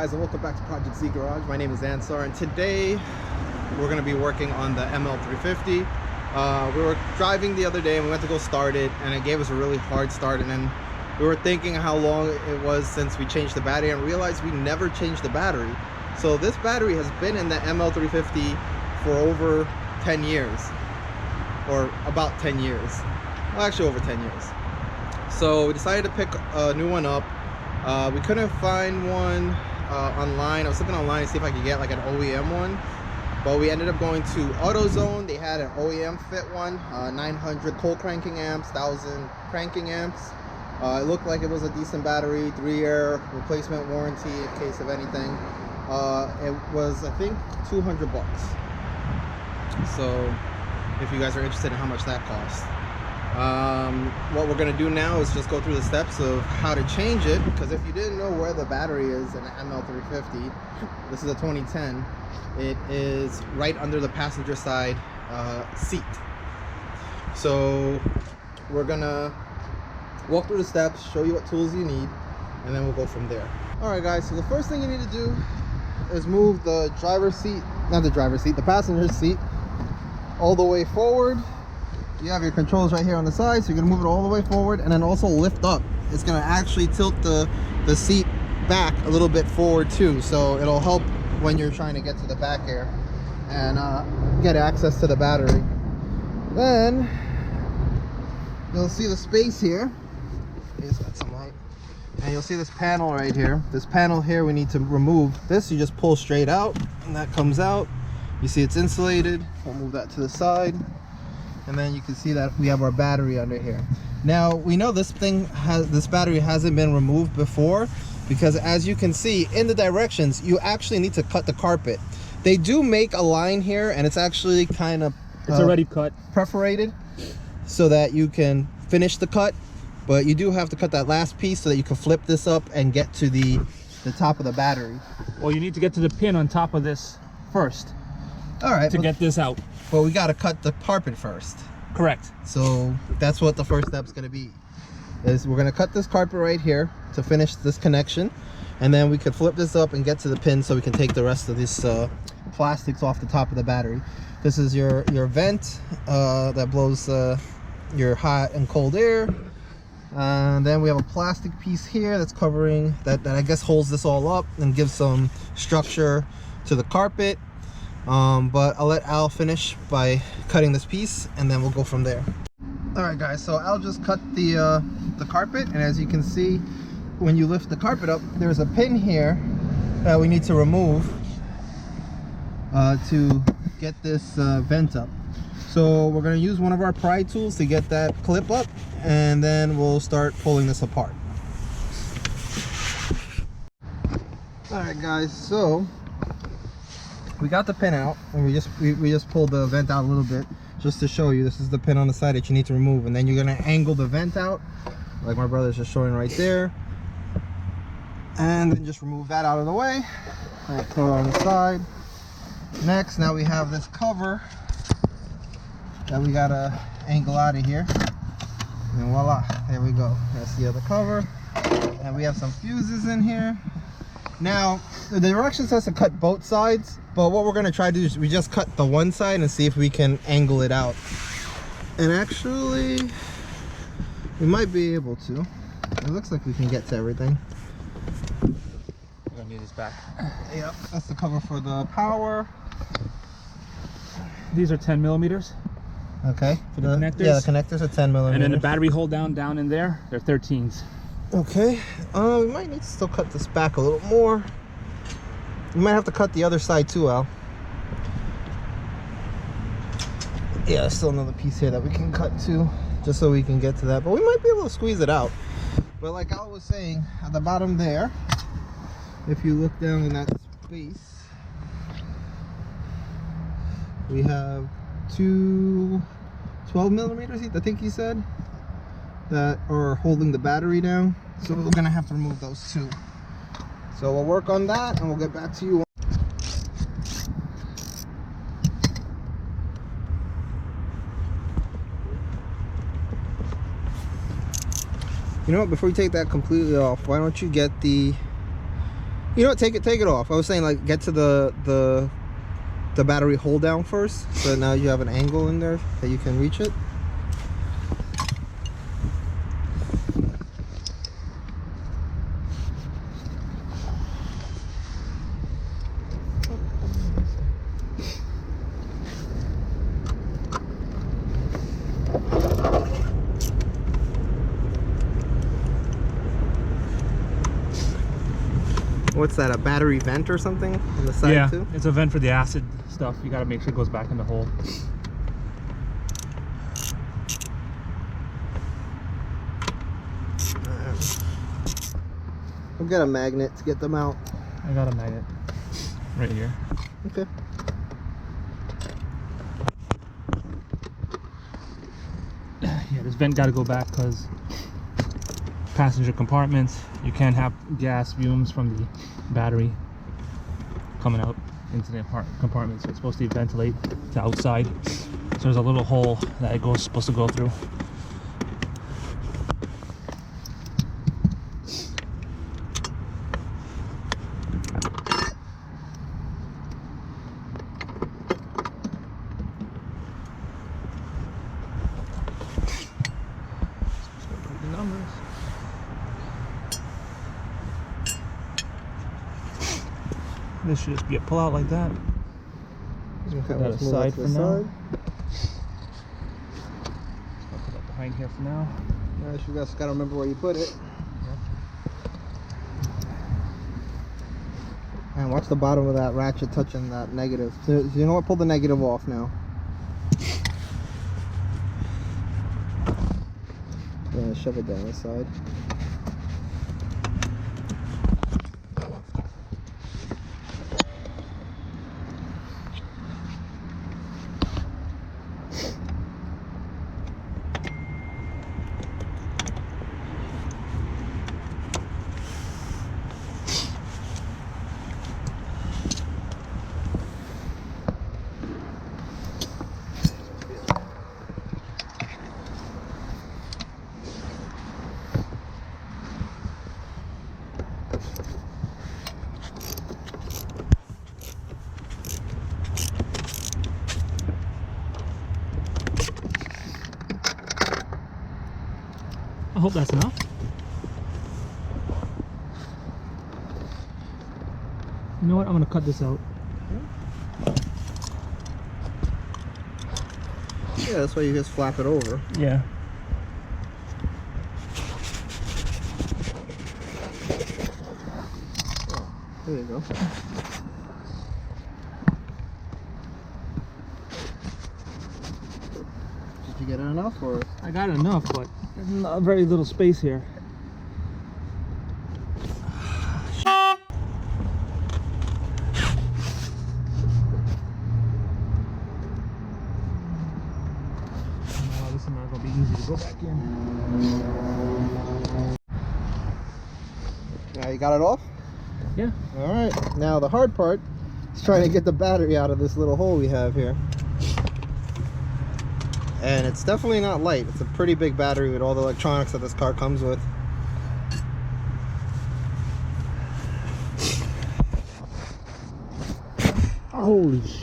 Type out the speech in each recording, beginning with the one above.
guys, and welcome back to Project Z Garage. My name is Ansar, and today we're going to be working on the ML350. We were driving the other day and we went to go start it, and it gave us a really hard start, and then we were thinking how long it was since we changed the battery and realized we never changed the battery. So this battery has been in the ML350 for over 10 years, or about 10 years. Well, actually over 10 years. So we decided to pick a new one up. We couldn't find one online. I was looking online to see if I could get like an OEM one, but we ended up going to AutoZone. They had an OEM fit one, 900 cold cranking amps, 1000 cranking amps. It looked like it was a decent battery, 3-year replacement warranty in case of anything. It was, I think, 200 bucks. So if you guys are interested in how much that costs. What we're going to do now is just go through the steps of how to change it, because if you didn't know where the battery is in the ML350, this is a 2010, it is right under the passenger side seat. So we're gonna walk through the steps, show you what tools you need, and then we'll go from there. Alright guys, so the first thing you need to do is move the driver's seat, not the driver's seat, the passenger seat all the way forward. You have your controls right here on the side, so you're gonna move it all the way forward, and then also lift up. It's gonna actually tilt the seat back a little bit forward too, so it'll help when you're trying to get to the back here and get access to the battery. Then you'll see the space here. It's got some light, and you'll see this panel right here. This panel here, we need to remove this. You just pull straight out, and that comes out. You see it's insulated. We'll move that to the side. And then you can see that we have our battery under here. Now we know this battery hasn't been removed before, because as you can see in the directions, you actually need to cut the carpet. They do make a line here, and it's actually kind of it's already cut, perforated, so that you can finish the cut, but you do have to cut that last piece so that you can flip this up and get to the top of the battery. Well, you need to get to the pin on top of this first. All right, to get this out. But we got to cut the carpet first. Correct. So that's what the first step is going to be. Is we're going to cut this carpet right here to finish this connection, and then we could flip this up and get to the pin so we can take the rest of this plastics off the top of the battery. This is your vent that blows your hot and cold air. And then we have a plastic piece here that's covering that I guess holds this all up and gives some structure to the carpet. But I'll let Al finish by cutting this piece, and then we'll go from there. Alright guys, so Al just cut the carpet, and as you can see, when you lift the carpet up, there's a pin here that we need to remove to get this vent up. So we're going to use one of our pry tools to get that clip up, and then we'll start pulling this apart. Alright guys, so we got the pin out, and we just pulled the vent out a little bit just to show you. This is the pin on the side that you need to remove, and then you're going to angle the vent out like my brother's just showing right there, and then just remove that out of the way and throw it on the side. Next, now we have this cover that we got to angle out of here, and voila, there we go. That's the other cover, and we have some fuses in here. Now the direction says to cut both sides, but what we're going to try to do is we just cut the one side and see if we can angle it out. And actually we might be able to. It looks like we can get to everything. We're gonna need this back. Yep, that's the cover for the power. These are 10 millimeters. Okay, for the connectors. Yeah, the connectors are 10 millimeters. And then the battery hold down in there, they're 13s. Okay, we might need to still cut this back a little more. We might have to cut the other side too, Al. Yeah, there's still another piece here that we can cut too, just so we can get to that. But we might be able to squeeze it out. But like Al was saying, at the bottom there, if you look down in that space, we have two 12 millimeters, I think he said, that are holding the battery down. So we're gonna have to remove those too. So we'll work on that, and we'll get back to you. You know what, before you take that completely off, why don't you get the You know what? Take it off. I was saying like get to the battery hold down first, so now you have an angle in there that you can reach it. What's that, a battery vent or something on the side too? It's a vent for the acid stuff. You gotta make sure it goes back in the hole. We'll get a magnet to get them out. I got a magnet right here. Okay. Yeah, this vent gotta go back because passenger compartments, you can't have gas fumes from the battery coming out into the compartment, so it's supposed to ventilate to outside. So there's a little hole that it supposed to go through. This should just be a pull out like that. Just put that aside for now. I'll put that behind here for now. Yeah, you guys gotta remember where you put it. Yeah. And watch the bottom of that ratchet touching that negative. So you know what? Pull the negative off now. Yeah, shove it down the side. I hope that's enough. You know what? I'm gonna cut this out. Yeah, that's why you just flap it over. Yeah. Oh, there you go. Did you get it enough, or? I got enough, but there's not very little space here. This is not gonna be easy to go back in. Now you got it off? Yeah. All right. Now the hard part is trying to get the battery out of this little hole we have here. And it's definitely not light. It's a pretty big battery with all the electronics that this car comes with. Holy shit.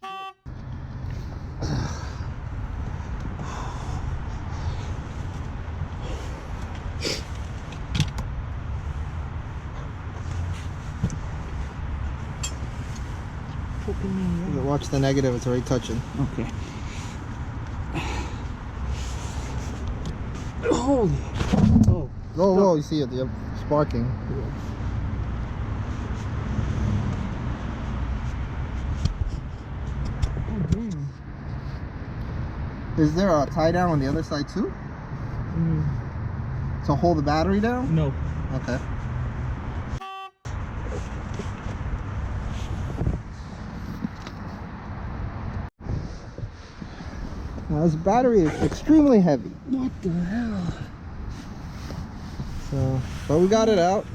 Watch the negative, it's already touching. Okay. Holy. Oh. Oh, whoa, you see it, the sparking. Is there a tie down on the other side too? To hold the battery down? No. Okay. Now this battery is extremely heavy. What the hell? So, but we got it out.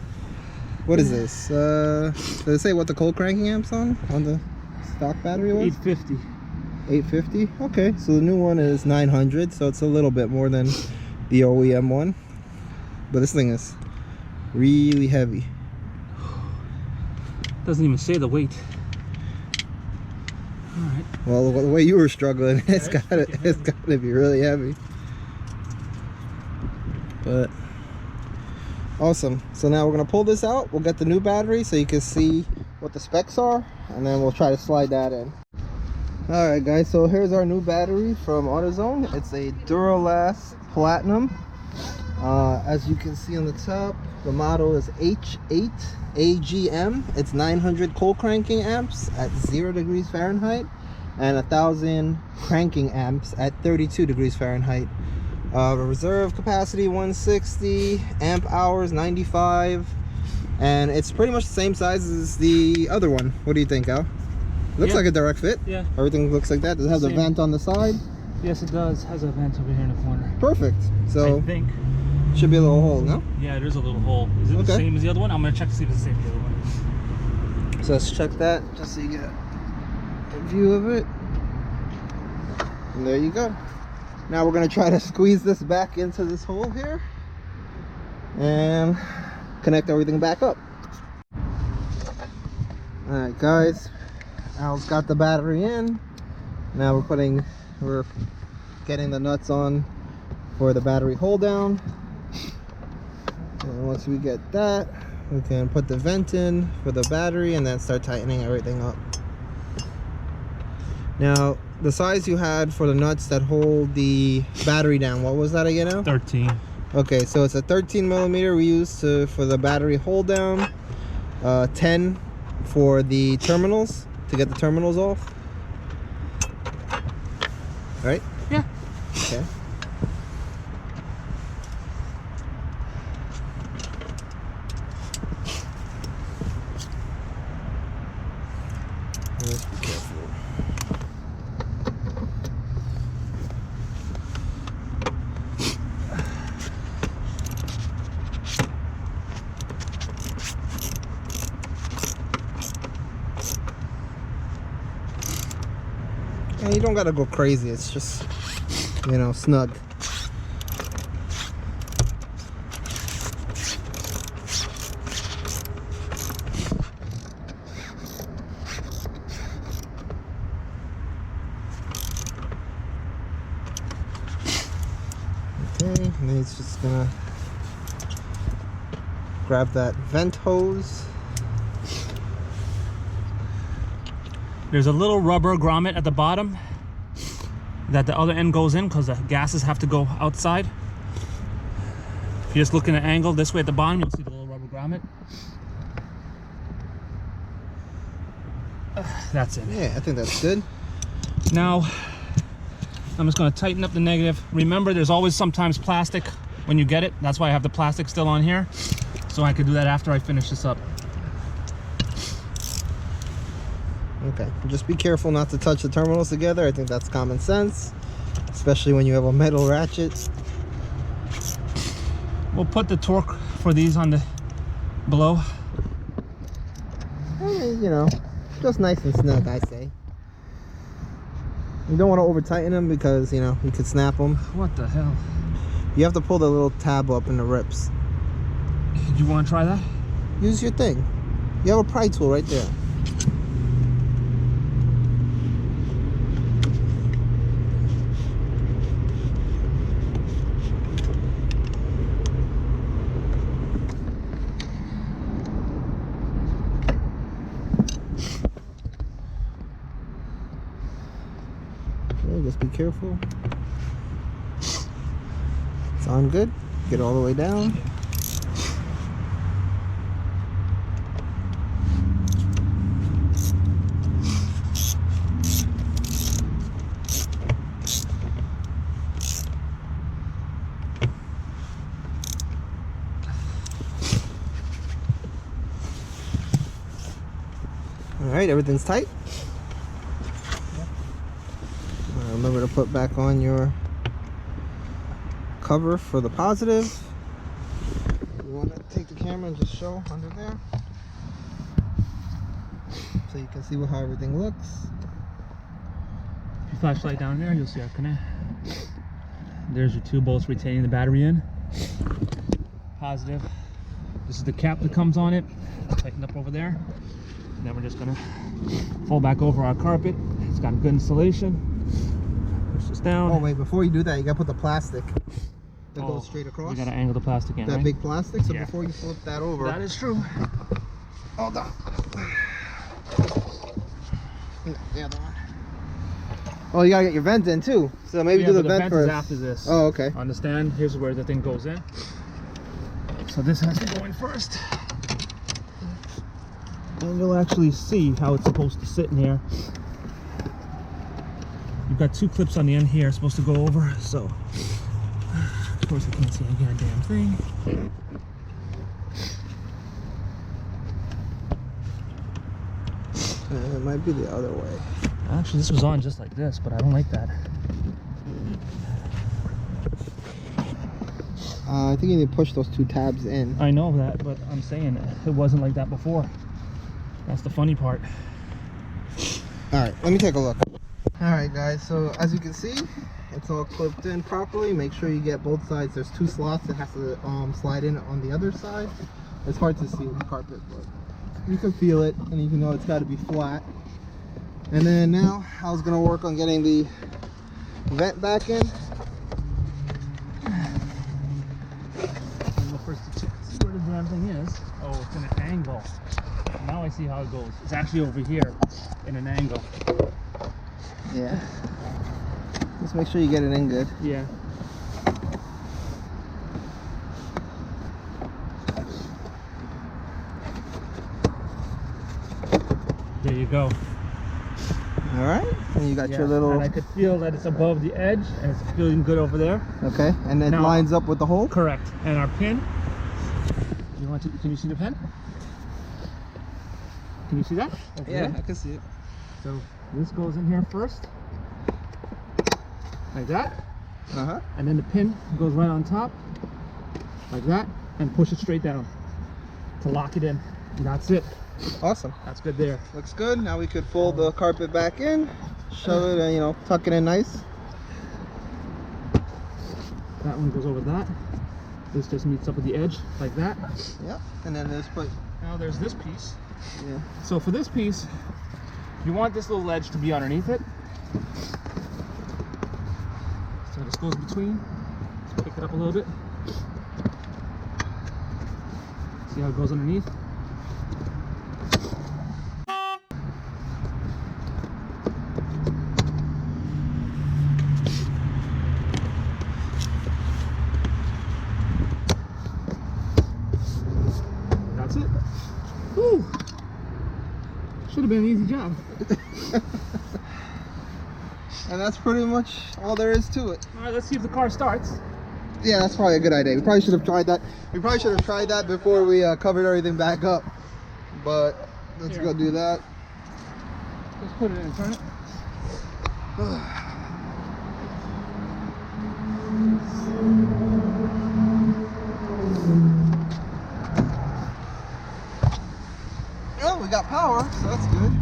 What is this? Did it say what the cold cranking amp's on the stock battery was? 850. 850? Okay, so the new one is 900, so it's a little bit more than the OEM one. But this thing is really heavy. Doesn't even say the weight. All right. Well, the way you were struggling, it's gotta be really heavy. But awesome. So now we're gonna pull this out. We'll get the new battery so you can see what the specs are, and then we'll try to slide that in. All right, guys. So here's our new battery from AutoZone. It's a Duralast Platinum. As you can see on the top, the model is H8AGM. It's 900 cold cranking amps at 0 degrees Fahrenheit and 1000 cranking amps at 32 degrees Fahrenheit. Reserve capacity 160, amp hours 95, and it's pretty much the same size as the other one. What do you think, Al? Looks like a direct fit. Yeah. Everything looks like that. Does it have the vent on the side? Yes, it does. Has a vent over here in the corner. Perfect. So I think should be a little hole, no? yeah, there's a little hole. Is it the same as the other one? I'm gonna check to see if it's the same as the other one. So let's check that just so you get a view of it. And there you go. Now we're gonna try to squeeze this back into this hole here and connect everything back up. All right, guys. Al's got the battery in. Now we're getting the nuts on for the battery hold down. And once we get that, we can put the vent in for the battery and then start tightening everything up. Now, the size you had for the nuts that hold the battery down, what was that again now? 13. Okay, so it's a 13 millimeter we use for the battery hold down, 10 for the terminals, to get the terminals off. Right? Yeah. Okay. Just be careful. And you don't gotta go crazy, it's just, you know, snug. Okay, and then he's just gonna grab that vent hose. There's a little rubber grommet at the bottom that the other end goes in because the gases have to go outside. If you just look in an angle this way at the bottom, you'll see the little rubber grommet. That's it. Yeah, I think that's good. Now, I'm just going to tighten up the negative. Remember, there's always sometimes plastic when you get it. That's why I have the plastic still on here, so I can do that after I finish this up. Okay, just be careful not to touch the terminals together. I think that's common sense, especially when you have a metal ratchet. We'll put the torque for these on the below. I mean, you know, just nice and snug, I say. You don't want to over tighten them because, you know, you could snap them. What the hell? You have to pull the little tab up in the rips. You want to try that? Use your thing. You have a pry tool right there. Just be careful. It's on good. Get all the way down. All right, everything's tight. Remember to put back on your cover for the positive. You want to take the camera and just show under there so you can see how everything looks. If you flashlight down there, you'll see our connect. There's your two bolts retaining the battery in. Positive. This is the cap that comes on it. Tighten up over there. Then we're just gonna fold back over our carpet. It's got good insulation. Push this down. Oh wait, before you do that, you gotta put the plastic that goes straight across. You gotta angle the plastic in, that right? big plastic. So Yeah. before you flip that over, That is true. hold on. The other one. Oh, you gotta get your vent in too. So maybe Yeah, do the but vent is first. after this. Oh, okay. On the stand, here's where the thing goes in. So this has to go in first. And you'll actually see how it's supposed to sit in here. You've got 2 clips on the end here, supposed to go over, so of course I can't see a goddamn thing. It might be the other way. Actually, this was on just like this, but I don't like that. I think you need to push those 2 tabs in. I know that, but I'm saying it wasn't like that before. That's the funny part. All right, let me take a look. All right, guys, so as you can see, it's all clipped in properly. Make sure you get both sides. There's 2 slots that has to slide in on the other side. It's hard to see with the carpet, but you can feel it, and you can know it's got to be flat. And then now I was gonna work on getting the vent back in. First to check, see where the damn thing is. Oh, it's in an angle. Now I see how it goes. It's actually over here in an angle. Yeah. Just make sure you get it in good. Yeah. There you go. All right, and you got Yeah, your little. and I could feel that it's above the edge and it's feeling good over there. Okay, and it Now- lines up with the hole. Correct. And our pin. You want to? Can you see the pin? Can you see that? Over Yeah, there? I can see it. So this goes in here first, like that, and then the pin goes right on top, like that, and push it straight down to lock it in. And that's it. Awesome. That's good there. Looks good. Now we could fold the carpet back in, shove it, and tuck it in nice. That one goes over that. This just meets up with the edge, like that. Yep. And then just put. Now there's this piece. Yeah. So for this piece, you want this little ledge to be underneath it. So this goes between. Let's pick it up a little bit. See how it goes underneath? That's it. Whew. Should have been an easy job. And that's pretty much all there is to it. All right, let's see if the car starts. Yeah, that's probably a good idea. We probably should have tried that. We probably should have tried that before we covered everything back up. But let's Here. go do that. Let's put it in and turn it. Oh, we got power, so that's good.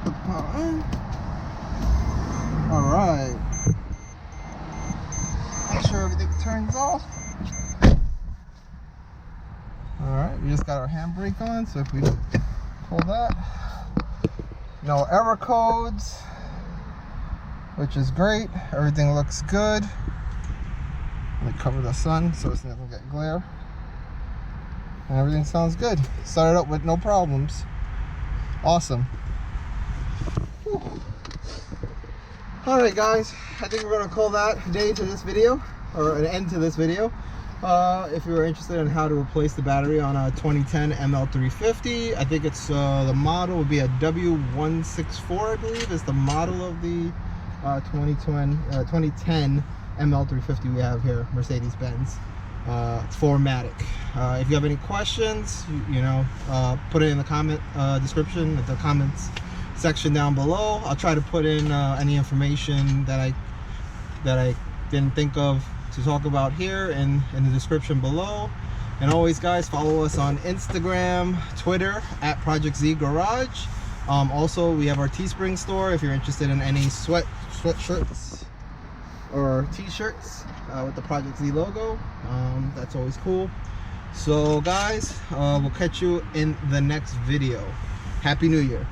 Put the power in. All right. Make sure everything turns off. All right, we just got our handbrake on, so if we pull that, no error codes, which is great. Everything looks good. Let me cover the sun so it doesn't get glare. And everything sounds good. Started up with no problems. Awesome. Whew. All right, guys, I think we're gonna call that a day to this video, or an end to this video. If you were interested in how to replace the battery on a 2010 ML350, I think it's the model would be a W164, I believe, is the model of the 2010 ML350 we have here, Mercedes-Benz. It's 4MATIC. If you have any questions, put it in the comment description, the comments section down below. I'll try to put in any information that I didn't think of to talk about here in the description below. And always, guys, follow us on Instagram, Twitter at Project Z Garage. Also, we have our Teespring store if you're interested in any sweatshirts or t-shirts with the Project Z logo. That's always cool. So guys, we'll catch you in the next video. Happy New Year.